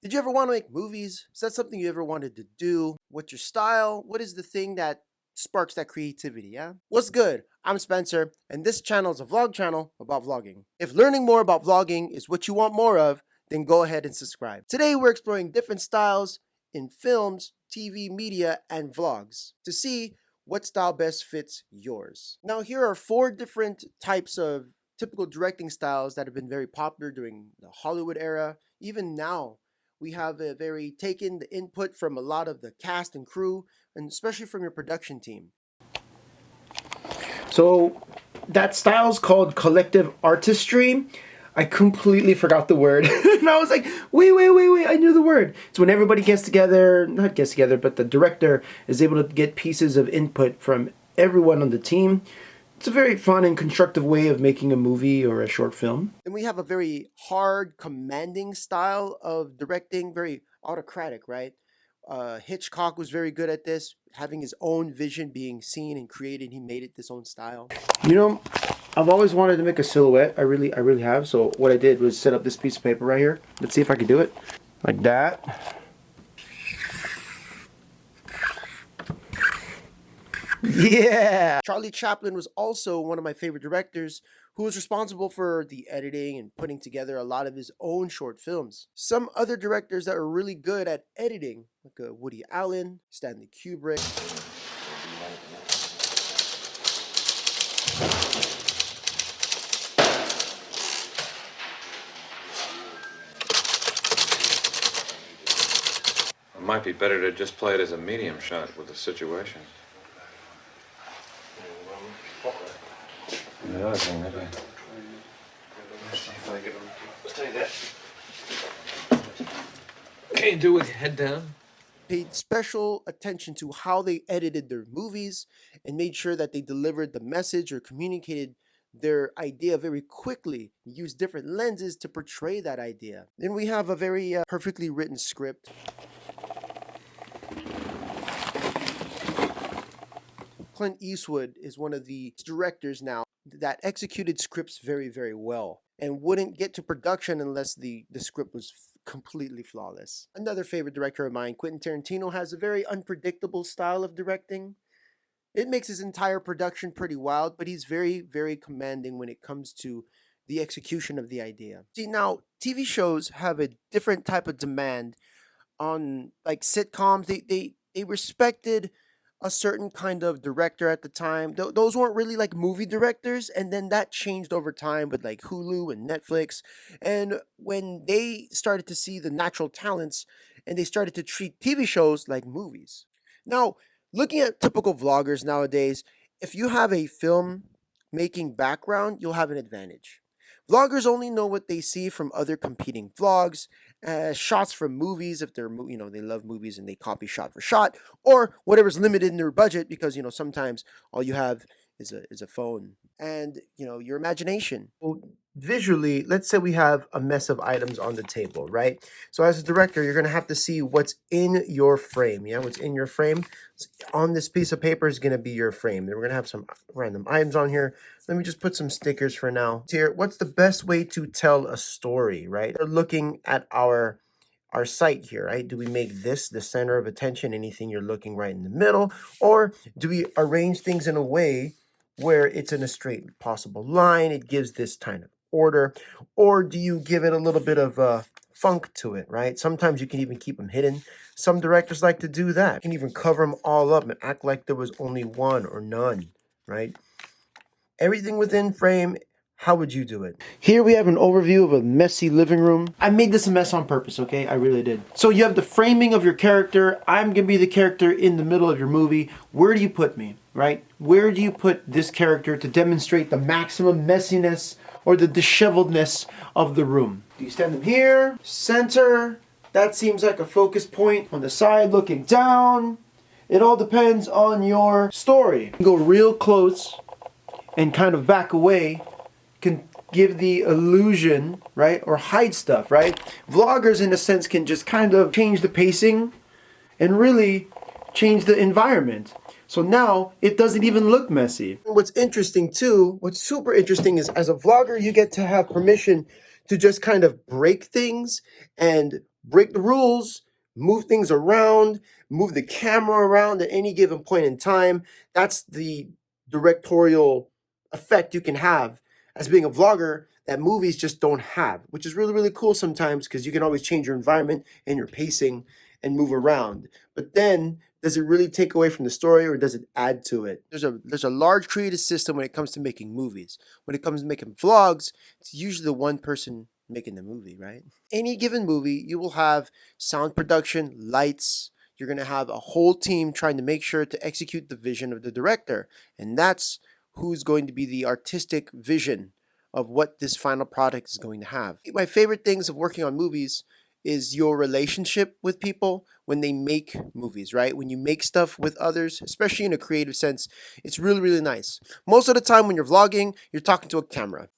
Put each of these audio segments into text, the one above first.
Did you ever want to make movies? Is that something you ever wanted to do? What's your style? What is the thing that sparks that creativity, yeah? What's good? I'm Spencer, and this channel is a vlog channel about vlogging. If learning more about vlogging is what you want more of, then go ahead and subscribe. Today we're exploring different styles in films, TV, media, and vlogs to see what style best fits yours. Now, here are 4 different types of typical directing styles that have been very popular during the Hollywood era. Even now, we have a very taken the input from a lot of the cast and crew, and especially from your production team. So that style's called collective artistry. I completely forgot the word. And I was like, wait, I knew the word. It's when everybody gets together, not gets together, but the director is able to get pieces of input from everyone on the team. It's a very fun and constructive way of making a movie or a short film. And we have a very hard, commanding style of directing, very autocratic, right? Hitchcock was very good at this, having his own vision being seen and created. He made it this own style. You know, I've always wanted to make a silhouette. I really have. So what I did was set up this piece of paper right here. Let's see if I can do it. Like that. Yeah! Charlie Chaplin was also one of my favorite directors who was responsible for the editing and putting together a lot of his own short films. Some other directors that were really good at editing, like Woody Allen, Stanley Kubrick. It might be better to just play it as a medium shot with the situation. The other thing, maybe. Let's see if I get them. Let's take that. Can you do with your head down? Paid special attention to how they edited their movies and made sure that they delivered the message or communicated their idea very quickly, use different lenses to portray that idea. Then we have a very perfectly written script. Clint Eastwood is one of the directors now that executed scripts very well and wouldn't get to production unless the script was completely flawless. Another favorite director of mine, Quentin Tarantino, has a very unpredictable style of directing. It makes his entire production pretty wild, but he's very commanding when it comes to the execution of the idea. See, now TV shows have a different type of demand on, like, sitcoms. They respected a certain kind of director at the time. Those weren't really like movie directors, and then that changed over time with like Hulu and Netflix. And when they started to see the natural talents and they started to treat TV shows like movies. Now, looking at typical vloggers nowadays, if you have a film making background, you'll have an advantage. Vloggers only know what they see from other competing vlogs, shots from movies if they're they love movies and they copy shot for shot, or whatever's limited in their budget because sometimes all you have is a phone and your imagination. Well, visually, let's say we have a mess of items on the table, right? So as a director, you're gonna have to see what's in your frame. Yeah, what's in your frame. On this piece of paper is gonna be your frame. Then we're gonna have some random items on here. Let me just put some stickers for now. Here, what's the best way to tell a story, right? We're looking at our site here, right? Do we make this the center of attention, anything you're looking right in the middle? Or do we arrange things in a way where it's in a straight possible line? It gives this kind of order. Or do you give it a little bit of funk to it, right? Sometimes you can even keep them hidden. Some directors like to do that. You can even cover them all up and act like there was only one or none, right? Everything within frame. How would you do it? Here we have an overview of a messy living room. I made this a mess on purpose, okay? I really did. So you have the framing of your character. I'm gonna be the character in the middle of your movie. Where do you put me, right? Where do you put this character to demonstrate the maximum messiness or the disheveledness of the room? Do you stand them here, center? That seems like a focus point. On the side, looking down. It all depends on your story. Go real close and kind of back away, can give the illusion, right? Or hide stuff, right? Vloggers, in a sense, can just kind of change the pacing and really change the environment. So now it doesn't even look messy. What's interesting too, what's super interesting is as a vlogger, you get to have permission to just kind of break things and break the rules, move things around, move the camera around at any given point in time. That's the directorial effect you can have as being a vlogger that movies just don't have, which is really, really cool sometimes because you can always change your environment and your pacing and move around. But then, does it really take away from the story or does it add to it? There's a large creative system when it comes to making movies. When it comes to making vlogs, it's usually the one person making the movie, right? Any given movie, you will have sound production, lights. You're going to have a whole team trying to make sure to execute the vision of the director. And that's who's going to be the artistic vision of what this final product is going to have. My favorite things of working on movies is your relationship with people when they make movies, right? When you make stuff with others, especially in a creative sense, it's really, really nice. Most of the time when you're vlogging, you're talking to a camera.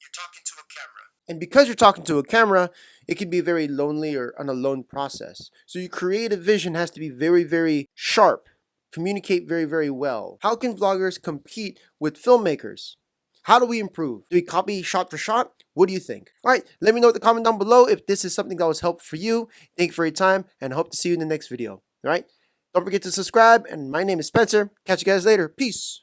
And because you're talking to a camera, it can be a very lonely or an alone process. So your creative vision has to be very, very sharp, communicate very, very well. How can vloggers compete with filmmakers? How do we improve? Do we copy shot for shot? What do you think? All right, let me know in the comment down below if this is something that was helpful for you. Thank you for your time and hope to see you in the next video. All right, don't forget to subscribe. And my name is Spencer. Catch you guys later. Peace.